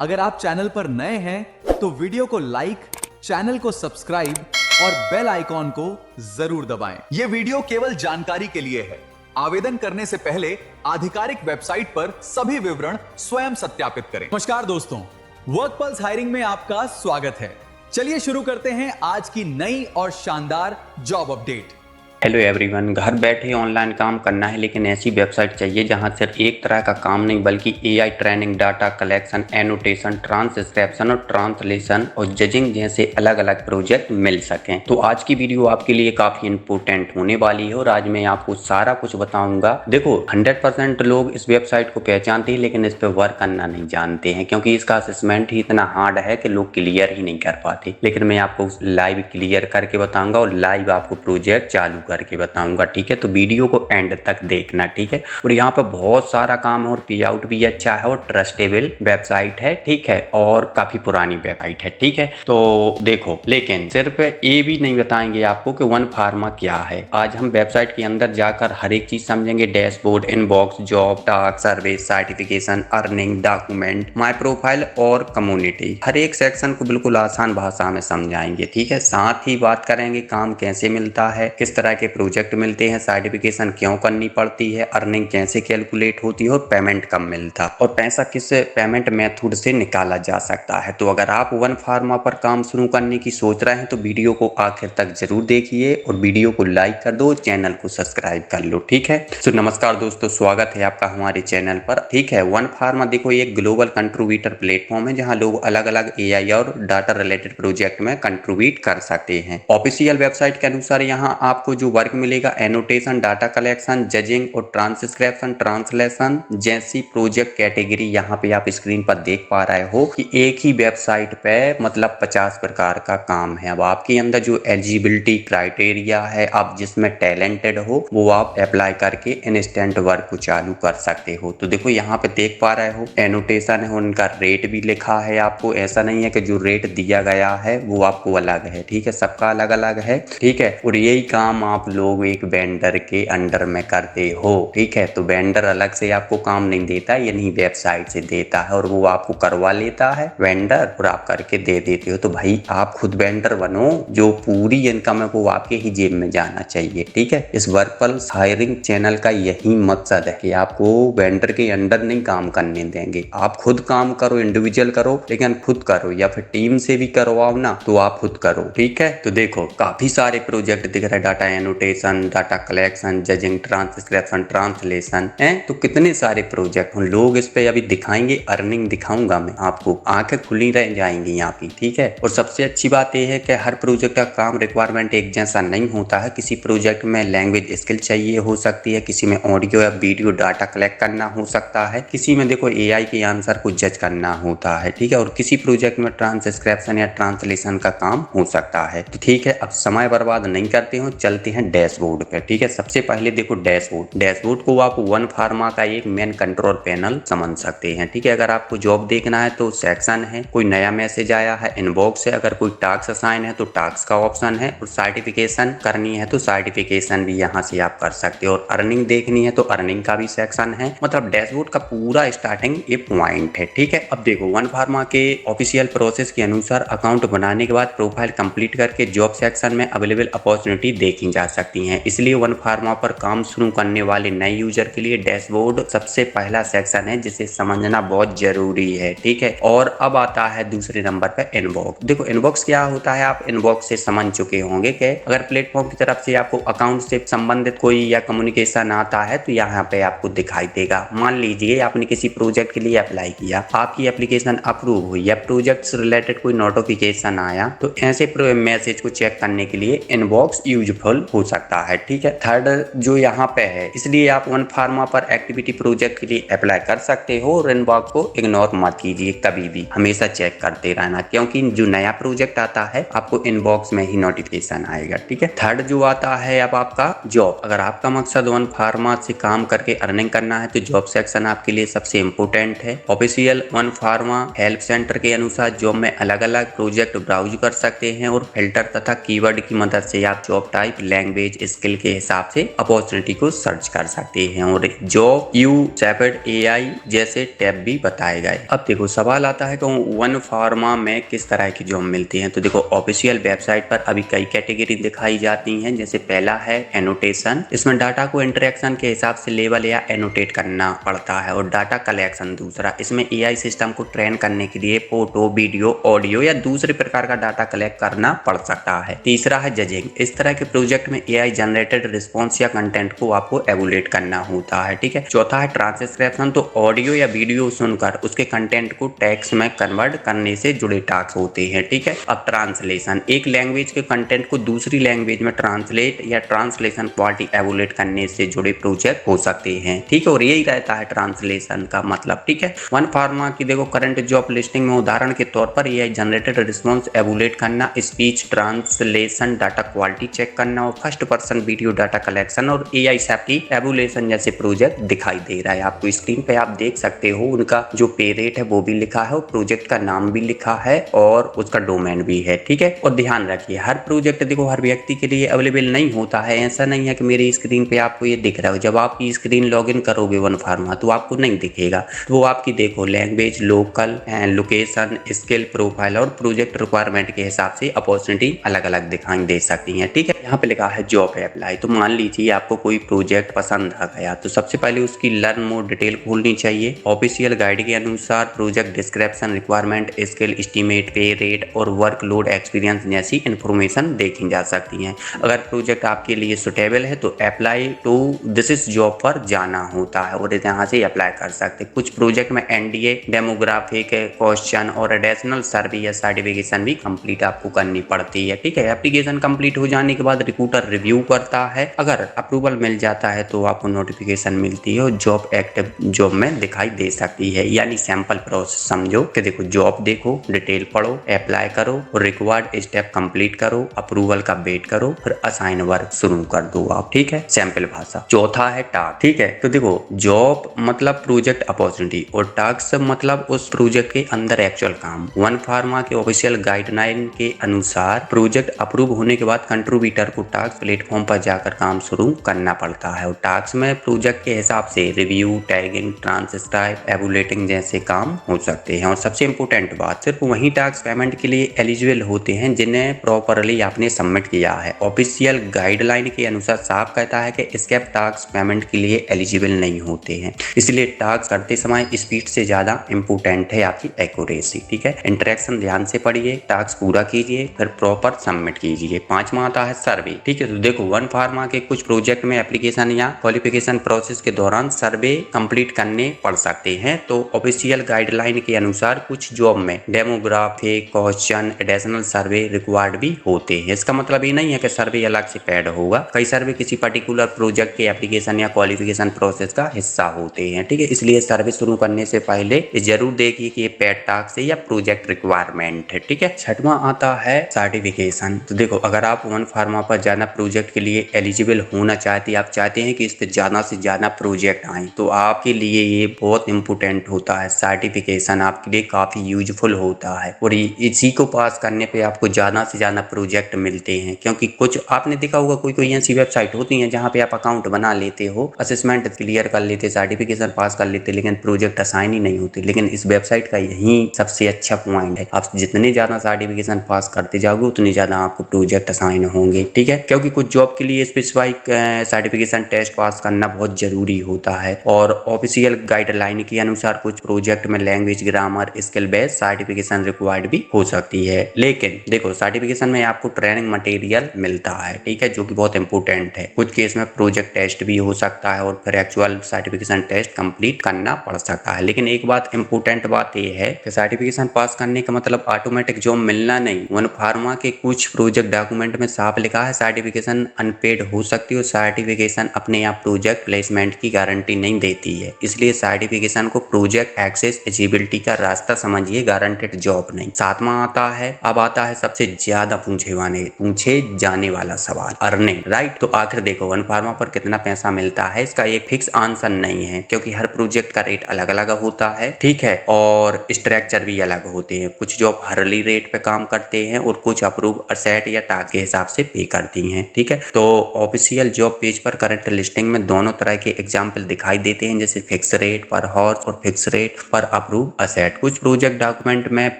अगर आप चैनल पर नए हैं तो वीडियो को लाइक, चैनल को सब्सक्राइब और बेल आइकॉन को जरूर दबाएं। यह वीडियो केवल जानकारी के लिए है। आवेदन करने से पहले आधिकारिक वेबसाइट पर सभी विवरण स्वयं सत्यापित करें। नमस्कार दोस्तों, वर्क पल्स हायरिंग में आपका स्वागत है। चलिए शुरू करते हैं आज की नई और शानदार जॉब अपडेट। हेलो एवरीवन, घर बैठे ऑनलाइन काम करना है, लेकिन ऐसी वेबसाइट चाहिए जहां सिर्फ एक तरह का काम नहीं बल्कि AI training, data collection, annotation, transcription और ट्रांसलेशन और जजिंग जैसे अलग अलग प्रोजेक्ट मिल सकें। तो आज की वीडियो आपके लिए काफ़ी इंपॉर्टेंट होने वाली है और आज मैं आपको सारा कुछ बताऊंगा। देखो, 100% लोग इस वेबसाइट को पहचानते हैं लेकिन इस पर वर्क करना नहीं जानते हैं, क्योंकि इसका असेसमेंट ही इतना हार्ड है कि लोग क्लियर ही नहीं कर पाते। लेकिन मैं आपको लाइव क्लियर करके बताऊंगा और लाइव आपको प्रोजेक्ट चालू करके बताऊंगा। ठीक है, तो वीडियो को एंड तक देखना। ठीक है, और यहाँ पर बहुत सारा काम है और पे आउट भी अच्छा है और ट्रस्टेबल वेबसाइट है। ठीक है, और काफी पुरानी वेबसाइट है। ठीक है, तो देखो, लेकिन सिर्फ ये भी नहीं बताएंगे आपको कि वन फार्मा क्या है। आज हम वेबसाइट के अंदर जाकर हर एक चीज समझेंगे। Dashboard, inbox, job, task, service, certification, earning, document, my profile और कम्युनिटी। हर एक सेक्शन को बिल्कुल आसान भाषा में समझाएंगे। ठीक है, साथ ही बात करेंगे काम कैसे मिलता है, किस तरह के प्रोजेक्ट मिलते हैं, सर्टिफिकेशन क्यों करनी पड़ती है, अर्निंग कैसे कैलकुलेट होती है और पेमेंट कब मिलता है और पैसा किस पेमेंट मेथड से निकाला जा सकता है। तो अगर आप वन फार्मा पर काम शुरू करने की सोच रहे हैं तो वीडियो को आखिर तक जरूर देखिए और वीडियो को लाइक कर दो, चैनल को सब्सक्राइब कर लो। ठीक है, तो नमस्कार दोस्तों, स्वागत है आपका हमारे चैनल पर। ठीक है, वन फार्मा देखो एक ग्लोबल कंट्रीब्यूटर प्लेटफॉर्म है जहां लोग अलग अलग एआई और डाटा रिलेटेड प्रोजेक्ट में कंट्रीब्यूट कर सकते हैं। ऑफिशियल वेबसाइट के अनुसार यहाँ आपको जो वर्क मिलेगा, एनोटेशन, डाटा कलेक्शन, जजिंग और ट्रांसक्रिप्शन, ट्रांसलेशन जैसी प्रोजेक्ट कैटेगरी यहाँ पे आप स्क्रीन पर देख पा रहे हो कि एक ही वेबसाइट पे मतलब 50 प्रकार का काम है। अब आपके अंदर जो एलिजिबिलिटी क्राइटेरिया है, आप जिसमें टैलेंटेड हो वो आप अप्लाई करके इंस्टेंट वर्क को चालू कर सकते हो। तो देखो यहाँ पे देख पा रहे हो एनोटेशन है, उनका रेट भी लिखा है आपको। ऐसा नहीं है कि जो रेट दिया गया है वो आपको अलग है। ठीक है, सबका अलग अलग है। ठीक है, और यही काम आप लोग एक वेंडर के अंडर में करते हो। ठीक है, तो वेंडर अलग से आपको काम नहीं देता, यानी वेबसाइट से देता है और वो आपको करवा लेता है वेंडर और आप करके दे देते हो। तो भाई आप खुद वेंडर बनो, जो पूरी इनकम है वो आपके ही जेब में जाना चाहिए। ठीक है, इस वर्क पल्स हायरिंग चैनल का यही मकसद है कि आपको वेंडर के अंडर नहीं काम करने देंगे। आप खुद काम करो, इंडिविजुअल करो, लेकिन खुद करो, या फिर टीम से भी करवाओ ना तो आप खुद करो। ठीक है, तो देखो काफी सारे प्रोजेक्ट दिख रहे हैं, data annotation, data collection, judging, transcription, translation है। तो कितने सारे प्रोजेक्ट हम लोग इस पे अभी दिखाएंगे, अर्निंग दिखाऊंगा मैं आपको, आंखें खुली रह जाएंगी यहाँ की। ठीक है, और सबसे अच्छी बात यह है कि हर प्रोजेक्ट का काम रिक्वायरमेंट एक जैसा नहीं होता है। किसी प्रोजेक्ट में लैंग्वेज स्किल चाहिए हो सकती है, किसी में ऑडियो या वीडियो डाटा कलेक्ट करना हो सकता है, किसी में देखो एआई के आंसर को जज करना होता है। ठीक है, और किसी प्रोजेक्ट में ट्रांसक्रिप्शन या ट्रांसलेशन का काम हो सकता है। तो ठीक है, अब समय बर्बाद नहीं करते हो, चलते हैं डैशबोर्ड पे। ठीक है, सबसे पहले देखो डैशबोर्ड को आप वन फार्मा का एक मेन कंट्रोल पैनल समझ सकते हैं। ठीक है, अगर आपको जॉब देखना है तो सेक्शन है, कोई नया मैसेज आया है इनबॉक्स है, अगर कोई टास्क असाइन है तो टास्क का ऑप्शन है, और सर्टिफिकेशन करनी है तो सर्टिफिकेशन भी यहाँ से आप कर सकते हो, और अर्निंग देखनी है तो अर्निंग का भी सेक्शन है। मतलब डैशबोर्ड का पूरा स्टार्टिंग ये पॉइंट है। ठीक है, अब देखो वन फार्मा के ऑफिशियल प्रोसेस के अनुसार अकाउंट बनाने के बाद प्रोफाइल कंप्लीट करके जॉब सेक्शन में अवेलेबल अपॉर्चुनिटी देखी जा सकती है। इसलिए वन फार्मा पर काम शुरू करने वाले नए यूजर के लिए डैशबोर्ड सबसे पहला सेक्शन है जिसे समझना बहुत जरूरी है। ठीक है, और अब आता है दूसरे नंबर पर इनबॉक्स। देखो इनबॉक्स क्या होता है, आप इनबॉक्स से समझ चुके होंगे कि अगर प्लेटफॉर्म की तरफ से आपको अकाउंट से संबंधित कोई या कम्युनिकेशन आता है तो यहाँ पे आपको दिखाई देगा। मान लीजिए आपने किसी प्रोजेक्ट के लिए अप्लाई किया, आपकी एप्लीकेशन अप्रूव हुई या प्रोजेक्ट से रिलेटेड कोई नोटिफिकेशन आया, तो ऐसे मैसेज को चेक करने के लिए इनबॉक्स यूजफुल हो सकता है। ठीक है, थर्ड जो यहाँ पे है, इसलिए आप वन फार्मा पर एक्टिविटी प्रोजेक्ट के लिए अप्लाई कर सकते हो और इनबॉक्स को इग्नोर मत कीजिए, कभी भी हमेशा चेक करते रहना, क्योंकि जो नया प्रोजेक्ट आता है आपको इनबॉक्स में ही नोटिफिकेशन आएगा। ठीक है, थर्ड जो आता है अब आपका जॉब। अगर आपका मकसद वन फार्मा से काम करके अर्निंग करना है तो जॉब सेक्शन आपके लिए सबसे इंपोर्टेंट है। Official one pharma help centre के अनुसार जॉब में अलग अलग प्रोजेक्ट ब्राउज कर सकते हैं और फिल्टर तथा कीवर्ड की मदद से आप जॉब टाइप, लैंग्वेज स्किल के हिसाब से अपॉर्चुनिटी को सर्च कर सकते हैं और जॉब यू सेपरेट एआई जैसे टैब भी बताए गए। अब देखो सवाल आता है कि वन फार्मा में किस तरह की जॉब मिलती है। तो देखो ऑफिशियल वेबसाइट पर अभी कई कैटेगरी दिखाई जाती हैं। जैसे पहला है एनोटेशन, इसमें डाटा को इंटरेक्शन के हिसाब से लेबल या एनोटेट करना पड़ता है। और डाटा कलेक्शन दूसरा, इसमें एआई सिस्टम को ट्रेन करने के लिए फोटो, वीडियो, ऑडियो या दूसरे प्रकार का डाटा कलेक्ट करना पड़ सकता है। तीसरा है जजिंग, इस तरह के प्रोजेक्ट में एआई जनरेटेड रिस्पॉन्स या कंटेंट को आपको एवुलेट करना होता है, ठीक है। चौथा है ट्रांसक्रिप्शन, तो ऑडियो या वीडियो सुनकर उसके कंटेंट को टेक्स्ट में कन्वर्ट करने से जुड़े टास्क होते हैं, ठीक है। अब ट्रांसलेशन, एक लैंग्वेज के कंटेंट को दूसरी लैंग्वेज में ट्रांसलेट या ट्रांसलेशन क्वालिटी एवुलेट करने से जुड़े प्रोजेक्ट हो सकते हैं, ठीक है। और यही रहता है ट्रांसलेशन का मतलब, ठीक है। वन फार्मा की देखो करंट जॉब लिस्टिंग में उदाहरण के तौर पर एआई जनरेटेड रिस्पॉन्स एवुलेट करना, speech translation, data quality check करना और first person video data collection और एआई सैप की एवुलेशन जैसे प्रोजेक्ट दिखाई दे रहा है। आपको स्क्रीन पे आप देख सकते हो उनका जो पे रेट है वो भी लिखा है और प्रोजेक्ट का नाम भी लिखा है और उसका डोमेन भी है, ठीक है। और ध्यान रखिए हर प्रोजेक्ट देखो हर व्यक्ति के लिए अवेलेबल नहीं होता है। ऐसा नहीं है कि मेरी स्क्रीन पे आपको ये दिख रहा है, जब आपकी स्क्रीन लॉगिन करोगे वन फार्मा तो आपको नहीं दिखेगा। तो वो आपकी देखो language, local, location, skill profile और प्रोजेक्ट रिक्वायरमेंट के हिसाब से अपॉर्चुनिटी अलग अलग दिखाई दे सकती है, ठीक है। यहाँ पे लिखा है जॉब अप्लाई, तो मान लीजिए आपको कोई प्रोजेक्ट पसंद आ गया तो सबसे पहले उसकी लर्न मोर डिटेल खोलनी चाहिए। ऑफिशियल गाइड के अनुसार project description, requirement, skill, estimate, पे रेट और वर्कलोड, एक्सपीरियंस जैसी इंफॉर्मेशन देखी जा सकती है। अगर प्रोजेक्ट आपके लिए सुटेबल है तो apply to this is job पर जाना होता है और यहाँ से अप्लाई कर सकते हैं। कुछ प्रोजेक्ट में एनडीए, डेमोग्राफिक क्वेश्चन और एडिशनल सर्वे या सर्टिफिकेशन भी कंप्लीट आपको करनी पड़ती है, ठीक है। एप्लीकेशन कंप्लीट हो जाने के बाद रिक्रूटर रिव्यू करता है, अगर अप्रूवल मिल जाता है तो आपको नोटिफिकेशन मिलती है और जॉब एक्टिव जॉब में दिखाई दे सकती है। यानी सैंपल प्रोसेस समझो कि देखो जॉब देखो, डिटेल पढ़ो, अप्लाई करो, रिक्वायर्ड स्टेप कंप्लीट करो, अप्रूवल का वेट करो, फिर असाइन वर्क शुरू कर दो आप, ठीक है। सैंपल भाषा। चौथा है टास्क, ठीक है। तो देखो जॉब मतलब प्रोजेक्ट अपॉर्चुनिटी और टास्क मतलब उस प्रोजेक्ट के अंदर एक्चुअल काम। वन फार्मा के ऑफिशियल गाइडलाइन के अनुसार प्रोजेक्ट अप्रूव होने के बाद कंट्रीब्यूटर को टास्क प्लेटफॉर्म पर जाकर काम शुरू करना पड़ता है और टास्क में प्रोजेक्ट के हिसाब से रिव्यू, टैगिंग, ट्रांसक्राइब, एवुलेटिंग जैसे काम हो सकते हैं। और सबसे इंपोर्टेंट बात, सिर्फ वही टास्क पेमेंट के लिए एलिजिबल होते हैं जिन्हें प्रॉपरली आपने सबमिट किया है। ऑफिशियल गाइडलाइन के अनुसार साफ कहता है कि स्केप टास्क पेमेंट के लिए एलिजिबल नहीं होते हैं, इसलिए टास्क करते समय स्पीड से ज्यादा इंपोर्टेंट है आपकी एक्यूरेसी, ठीक है। इंटरेक्शन ध्यान से पढ़िए, टास्क पूरा कीजिए, फिर प्रॉपर सबमिट कीजिए। पांचवा आता है सर्वे, ठीक है। तो देखो वन फार्मा के कुछ प्रोजेक्ट में एप्लीकेशन या क्वालिफिकेशन प्रोसेस के दौरान सर्वे कंप्लीट करने पड़ सकते हैं। तो ऑफिशियल गाइडलाइन के अनुसार कुछ जॉब में डेमोग्राफिक क्वेश्चन, एडिशनल सर्वे रिक्वायर्ड भी होते हैं। इसका मतलब ये नहीं है कि सर्वे अलग से पेड होगा, कई सर्वे किसी पर्टिकुलर प्रोजेक्ट के एप्लीकेशन या क्वालिफिकेशन प्रोसेस का हिस्सा होते हैं, ठीक है। इसलिए सर्वे शुरू करने से पहले जरूर देखिए कि ये पेड टास्क है या प्रोजेक्ट रिक्वायरमेंट है, ठीक है। छठवां आता है सर्टिफिकेशन। तो देखो अगर आप वन फार्मा पर जाना प्रोजेक्ट के लिए एलिजिबल होना चाहते हैं, आप चाहते हैं कि इस पे ज्यादा से ज्यादा प्रोजेक्ट आए, तो आपके लिए ये बहुत इंपोर्टेंट होता है। सर्टिफिकेशन आपके लिए काफी यूजफुल होता है और इसी को पास करने पे आपको ज्यादा से ज्यादा प्रोजेक्ट मिलते हैं। क्योंकि कुछ आपने देखा होगा कोई ऐसी वेबसाइट होती है जहाँ पे आप अकाउंट बना लेते हो, असेसमेंट क्लियर कर लेते, सर्टिफिकेशन पास कर लेते, लेकिन प्रोजेक्ट असाइन ही नहीं होते। लेकिन इस वेबसाइट का यही सबसे अच्छा पॉइंट है, आप जितने ज्यादा सर्टिफिकेशन पास करते जाओगे उतनी ज्यादा आपको प्रोजेक्ट असाइन होंगे, ठीक है। क्योंकि कुछ जॉब के लिए स्पेसिफाइक सर्टिफिकेशन टेस्ट पास करना बहुत जरूरी होता है और ऑफिशियल गाइडलाइन के अनुसार कुछ प्रोजेक्ट में language, grammar, skill based certification required भी हो सकती है। लेकिन देखो सर्टिफिकेशन में आपको ट्रेनिंग मटेरियल मिलता है, ठीक है, जो कि बहुत इंपॉर्टेंट है। कुछ केस में प्रोजेक्ट टेस्ट भी हो सकता है और फिर एक्चुअल सर्टिफिकेशन टेस्ट कंप्लीट करना पड़ सकता है। लेकिन एक बात इंपॉर्टेंट बात यह है कि सर्टिफिकेशन पास करने का मतलब ऑटोमेटिक जॉब मिलना नहीं। वन फार्मा के कुछ प्रोजेक्ट डॉक्यूमेंट में साफ लिखा है सर्टिफिकेशन अनपेड हो सकती है और सर्टिफिकेशन अपने आप प्रोजेक्ट प्लेसमेंट की गारंटी नहीं देती है। इसलिए सर्टिफिकेशन को प्रोजेक्ट एक्सेस एलिजिबिलिटी का रास्ता समझिए, गारंटेड जॉब नहीं। सातवां आता है, अब आता है सबसे ज्यादा पूछे जाने वाला सवाल, अर्निंग, राइट। तो आखिर देखो वन फार्मा पर कितना पैसा मिलता है, इसका एक फिक्स आंसर नहीं है क्योंकि हर प्रोजेक्ट का रेट अलग अलग होता है, ठीक है, और स्ट्रक्चर भी अलग होते हैं। कुछ जॉब हरली रेट पे काम करते हैं और कुछ अप्रूव सेट या टास्क के हिसाब से पे करती हैं, ठीक है। तो ऑफिशियल जॉब पेज पर करंट लिस्टिंग में दोनों तरह के एग्जाम्पल दिखाई देते हैं, जैसे फिक्स रेट पर हॉर्स और फिक्स रेट पर अप्रूव असेट। कुछ प्रोजेक्ट डॉक्यूमेंट में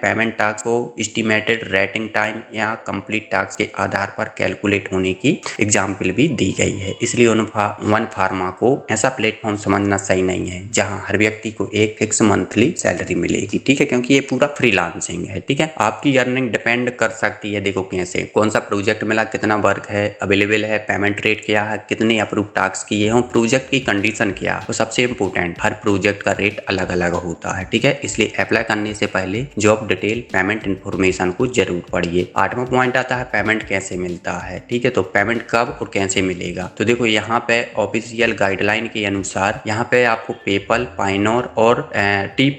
पेमेंट टास्क को एस्टिमेटेड रेटिंग टाइम या कंप्लीट टास्क के आधार पर कैलकुलेट होने की एग्जाम्पल भी दी गई है। इसलिए वन फार्मा को ऐसा प्लेटफॉर्म समझना सही नहीं है जहां हर व्यक्ति को एक फिक्स मंथली सैलरी मिलेगी, ठीक है, क्योंकि ये पूरा फ्रीलांसिंग है, ठीक है। आपकी अर्निंग डिपेंड कर सकती है, देखो कैसे, कौन सा प्रोजेक्ट मिला, कितना वर्क है, अवेलेबल है, पेमेंट रेट क्या है, कितने अप्रूव टास्क किए हों, प्रोजेक्ट की कंडीशन क्या है, और सबसे इंपॉर्टेंट हर प्रोजेक्ट का रेट अलग अलग होता है, ठीक है। इसलिए अप्लाई करने से पहले जॉब डिटेल पेमेंट इन्फॉर्मेशन को जरूर पढ़िए। 8वां पॉइंट आता है पेमेंट कैसे मिलता है, ठीक है। तो पेमेंट कब और कैसे मिलेगा, तो देखो यहाँ पे ऑफिशियल गाइडलाइन के अनुसार यहाँ पे आपको पेपल, पाइनोर और टी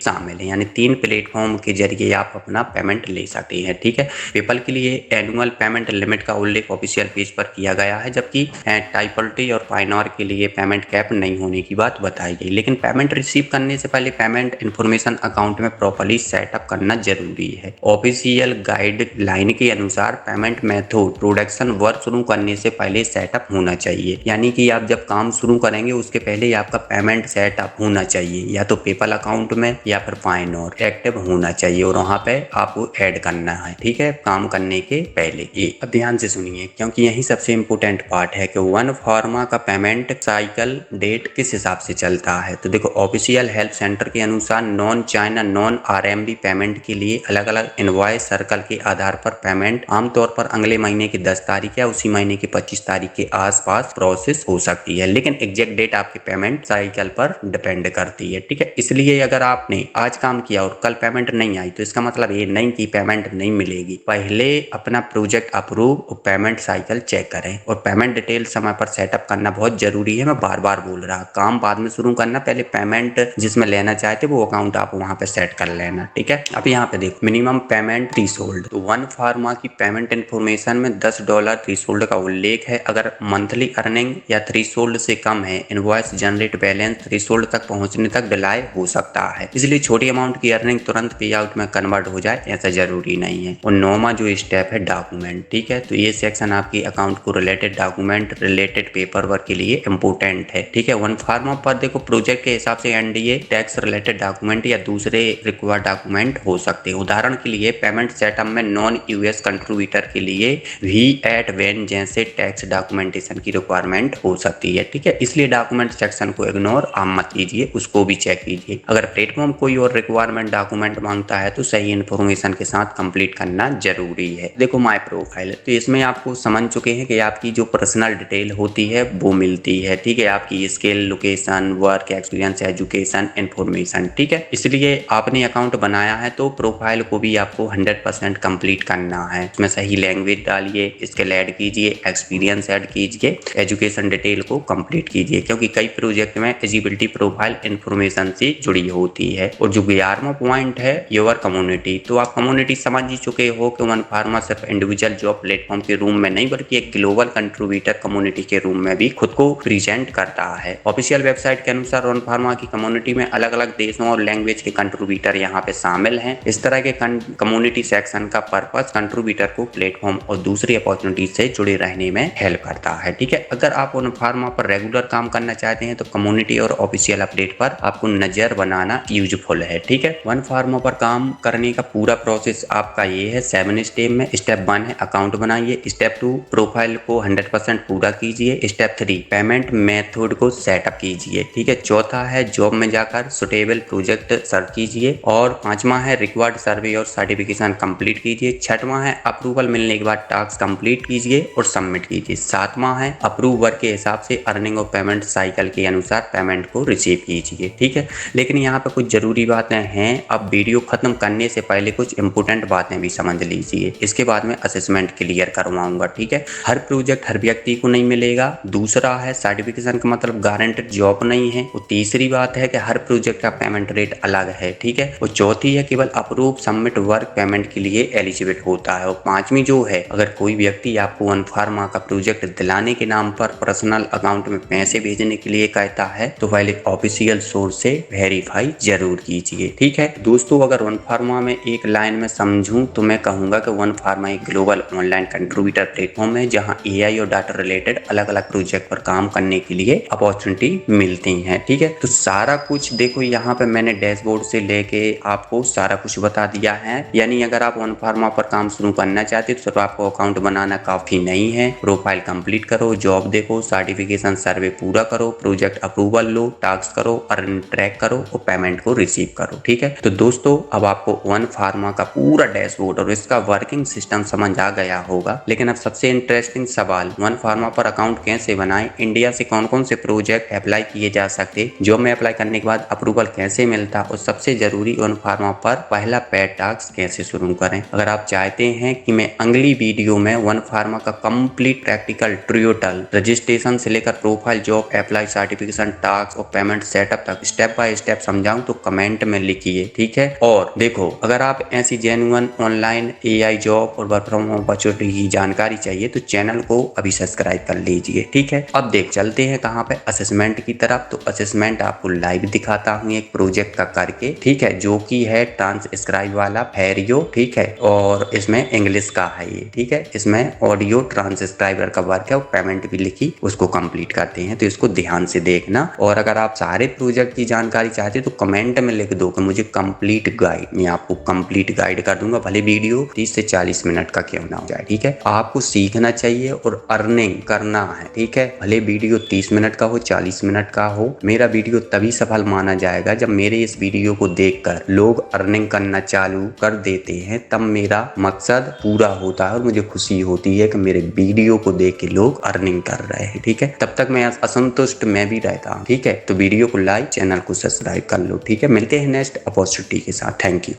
शामिल है, यानी 3 प्लेटफॉर्म के जरिए आप अपना पेमेंट ले सकते हैं, ठीक है। पेपल के लिए एनुअल पेमेंट लिमिट का उल्लेख ऑफिशियल पेज पर किया गया है, जबकि टाइपल्टी और पाइनोर के लिए पेमेंट कैप नहीं होने की बात बताई गई। लेकिन पेमेंट रिसीव करने से पहले पेमेंट इन्फॉर्मेशन अकाउंट में प्रॉपर्ली सेटअप करना जरूरी है। ऑफिशियल गाइडलाइन के अनुसार पेमेंट मेथड प्रोडक्शन वर्क शुरू करने से पहले सेटअप होना चाहिए, यानी कि आप जब काम शुरू करेंगे उसके पहले ही आपका पेमेंट सेटअप होना चाहिए, या तो पेपल अकाउंट में या फिर पाइनोर एक्टिव होना चाहिए, और वहां पे आपको ऐड करना है, ठीक है, काम करने के पहले। ये अब ध्यान से सुनिए, क्योंकि यही सबसे इम्पोर्टेंट पार्ट है कि वन फार्मा का पेमेंट साइकिल डेट किस हिसाब से चलता है। तो देखो ऑफिशियल हेल्प सेंटर के अनुसार non China non RMB payment के लिए अलग अलग इनवॉइस सर्कल के आधार पर पेमेंट आमतौर पर अगले महीने की 10 तारीख या उसी महीने की 25 तारीख के आसपास प्रोसेस हो सकती है, लेकिन एग्जैक्ट डेट आपके पेमेंट साइकिल पर डिपेंड करती है, ठीक है। इसलिए अगर आपने आज काम किया और कल पेमेंट नहीं आई तो इसका मतलब ये नहीं कि पेमेंट नहीं मिलेगी। पहले अपना प्रोजेक्ट अप्रूव और पेमेंट साइकिल चेक करें, और पेमेंट डिटेल समय पर सेटअप करना बहुत जरूरी है। मैं बार बार बोल रहा, काम बाद में शुरू करना, पहले पेमेंट जिसमें लेना चाहते वो अकाउंट आप वहां पे सेट कर लेना, ठीक है। अब यहाँ पे देखो मिनिमम पेमेंट थ्रेशोल्ड, तो वन फार्मा की पेमेंट इन्फॉर्मेशन में $10 थ्रेशोल्ड का उल्लेख है। अगर मंथली अर्निंग या थ्रेशोल्ड से कम है, इनवॉइस जनरेट बैलेंस थ्रेशोल्ड तक पहुंचने तक डिले हो सकता है। इसलिए छोटी अमाउंट की अर्निंग तुरंत पे आउट में कन्वर्ट हो जाए ऐसा जरूरी नहीं है। और 9वां जो स्टेप है डॉक्यूमेंट, ठीक है, तो ये सेक्शन आपकी अकाउंट को related document related paper work के लिए इंपोर्टेंट है, ठीक है। वन फार्मा पर देखो प्रोजेक्ट के हिसाब से NDA टैक्स रिलेटेड डॉक्यूमेंट या दूसरे रिक्वायर्ड डॉक्यूमेंट हो सकते हैं। उदाहरण के लिए पेमेंट सेटअप में नॉन US कंट्रीब्यूटर के लिए VAT वैन जैसे टैक्स डॉक्यूमेंटेशन की रिक्वायरमेंट हो सकती है, ठीक है। इसलिए डॉक्यूमेंट सेक्शन को इग्नोर आप मत कीजिए, उसको भी चेक कीजिए। अगर प्लेटफॉर्म कोई और रिक्वायरमेंट डॉक्यूमेंट मांगता है तो सही इन्फॉर्मेशन के साथ कंप्लीट करना जरूरी है। देखो माय प्रोफाइल, तो इसमें आपको समझ चुके हैं कि आपकी जो पर्सनल डिटेल होती है वो मिलती है, ठीक है, आपकी skill, location, work experience, education, information, ठीक है। इसलिए आपने अकाउंट बनाया है तो प्रोफाइल को भी आपको 100% कंप्लीट करना है। इसमें सही लैंग्वेज डालिए, स्किल ऐड कीजिए, एक्सपीरियंस ऐड कीजिए, एजुकेशन डिटेल को कंप्लीट कीजिए, क्योंकि कई प्रोजेक्ट में एलिजिबिलिटी प्रोफाइल इन्फॉर्मेशन से जुड़ी होती है। और जो 11वां पॉइंट है योर कम्युनिटी, तो आप कम्युनिटी समझ ही चुके हो कि वन फार्मा सिर्फ इंडिविजुअल जॉब प्लेटफॉर्म के रूम में नहीं बल्कि एक ग्लोबल कंट्रीब्यूटर कम्युनिटी के रूम में भी खुद को प्रेजेंट करता है। ऑफिशियल वेबसाइट के अनुसार वन फार्मा की कम्युनिटी में अलग अलग देशों और लैंग्वेज के कंट्रीब्यूटर यहाँ पे शामिल हैं। इस तरह के कम्युनिटी सेक्शन का पर्पस कंट्रीब्यूटर को प्लेटफॉर्म और दूसरी अपॉर्चुनिटी से जुड़े रहने में हेल्प करता है, ठीक है। अगर आप वन फार्मा पर रेगुलर काम करना चाहते हैं तो कम्युनिटी और ऑफिशियल अपडेट पर आपको नजर बनाना यूजफुल है, ठीक है। वन फार्मा पर काम करने का पूरा प्रोसेस आपका ये है 7 स्टेप में। स्टेप 1 है अकाउंट बनाइए, स्टेप 2 प्रोफाइल को 100% पूरा कीजिए, स्टेप 3 पेमेंट मेथड को सेटअप कीजिए, ठीक है। चौथा है जॉब में जाकर सुटेबल प्रोजेक्ट सर्च कीजिए, और 5वां है रिक्वायर्ड सर्वे और सर्टिफिकेशन कंप्लीट कीजिए। 6वां है अप्रूवल मिलने के बाद टास्क कंप्लीट कीजिए और सबमिट कीजिए। 7वां है अप्रूव वर्क के हिसाब से अर्निंग और पेमेंट साइकिल के अनुसार पेमेंट को रिसीव कीजिए, ठीक है। लेकिन यहाँ पे कुछ जरूरी बातें हैं। अब वीडियो खत्म करने से पहले कुछ इंपोर्टेंट बातें भी समझ लीजिए, इसके बाद में असेसमेंट क्लियर करवाऊंगा, ठीक है। हर प्रोजेक्ट हर व्यक्ति को नहीं मिलेगा। दूसरा है सर्टिफिकेशन का मतलब गारंटेड जॉब नहीं है। और तीसरी बात है कि हर प्रोजेक्ट का पेमेंट रेट अलग है, ठीक है। और चौथी है केवल अप्रूव सबमिट वर्क पेमेंट के लिए एलिजिबल होता है। और 5वीं जो है, अगर कोई व्यक्ति आपको वन फार्मा का प्रोजेक्ट दिलाने के नाम पर पर्सनल अकाउंट में पैसे भेजने के लिए कहता है तो पहले ऑफिशियल सोर्स से वेरीफाई जरूर कीजिए, ठीक है। दोस्तों अगर वन फार्मा में एक लाइन में समझूं तो मैं कहूंगा कि वन फार्मा एक ग्लोबल ऑनलाइन कंट्रीब्यूटर प्लेटफॉर्म है जहां एआई और डाटा रिलेटेड अलग अलग प्रोजेक्ट पर काम करने के लिए अपॉर्चुनिटी मिलती है। ठीक है, तो सारा कुछ देखो यहाँ पे मैंने डैशबोर्ड से लेके आपको सारा कुछ बता दिया है। यानी अगर आप वन फार्मा पर काम शुरू करना चाहते हो तो सिर्फ आपको अकाउंट बनाना काफी नहीं है। प्रोफाइल कंप्लीट करो, जॉब देखो, सर्टिफिकेशन सर्वे पूरा करो, प्रोजेक्ट अप्रूवल लो, टास्क करो, अर्न ट्रैक करो और पेमेंट को रिसीव करो। ठीक है, तो दोस्तों अब आपको वन फार्मा का पूरा डैशबोर्ड और इसका वर्किंग सिस्टम समझ आ गया होगा। लेकिन अब सबसे इंटरेस्टिंग सवाल, वन फार्मा पर अकाउंट कैसे बनाएं, इंडिया से कौन कौन से प्रोजेक्ट अप्लाई किए जा सकते, जॉब में अप्लाई करने के बाद अप्रूवल कैसे मिलता और सबसे जरूरी वन फार्मा पर पहला पेड टास्क कैसे शुरू करें। अगर आप चाहते हैं कि मैं अगली वीडियो में वन फार्मा का कंप्लीट प्रैक्टिकल ट्यूटोरियल रजिस्ट्रेशन से लेकर profile, job apply, certification, task और पेमेंट सेटअप तक स्टेप बाय स्टेप समझाऊं तो कमेंट में लिखिए। ठीक है, और देखो अगर आप ऐसी जेन्युइन ऑनलाइन एआई जॉब और वर्क फ्रॉम होम अपॉर्चुनिटी की जानकारी चाहिए तो चैनल को अभी सब्सक्राइब कर लीजिए। ठीक है, अब देख चलते हैं कहाँ पे, असेसमेंट की तरफ। तो असेसमेंट आपको लाइव दिखाता हूँ एक प्रोजेक्ट का करके। ठीक है, जो कि है ट्रांसक्राइब वाला फेरियो। ठीक है, और इसमें इंग्लिश का है ये। ठीक है, इसमें ऑडियो ट्रांसक्राइबर का वर्क है और पेमेंट भी लिखी, उसको कंप्लीट करते हैं, तो इसको ध्यान से देखना। और अगर आप सारे प्रोजेक्ट की जानकारी चाहते हो तो कमेंट में लिख दो कि मुझे कंप्लीट गाइड, मैं आपको कंप्लीट गाइड कर दूंगा, भले वीडियो 30 से 40 मिनट का क्यों ना हो जाए। ठीक है, आपको सीखना चाहिए और अर्निंग करना है। ठीक है, भले वीडियो 30 मिनट का हो, 40 मिनट का हो, मेरा वीडियो तभी सफल माना जाएगा जब मेरे इस वीडियो को देखकर लोग अर्निंग करना चालू कर देते हैं, तब मेरा मकसद पूरा होता है और मुझे खुशी होती है कि मेरे वीडियो को देख के लोग अर्निंग कर रहे हैं। ठीक है, तब तक मैं असंतुष्ट मैं भी रहता हूँ। ठीक है, तो वीडियो को लाइक, चैनल को सब्सक्राइब कर लो। ठीक है, मिलते हैं नेक्स्ट अपॉर्चुनिटी के साथ। Thank you.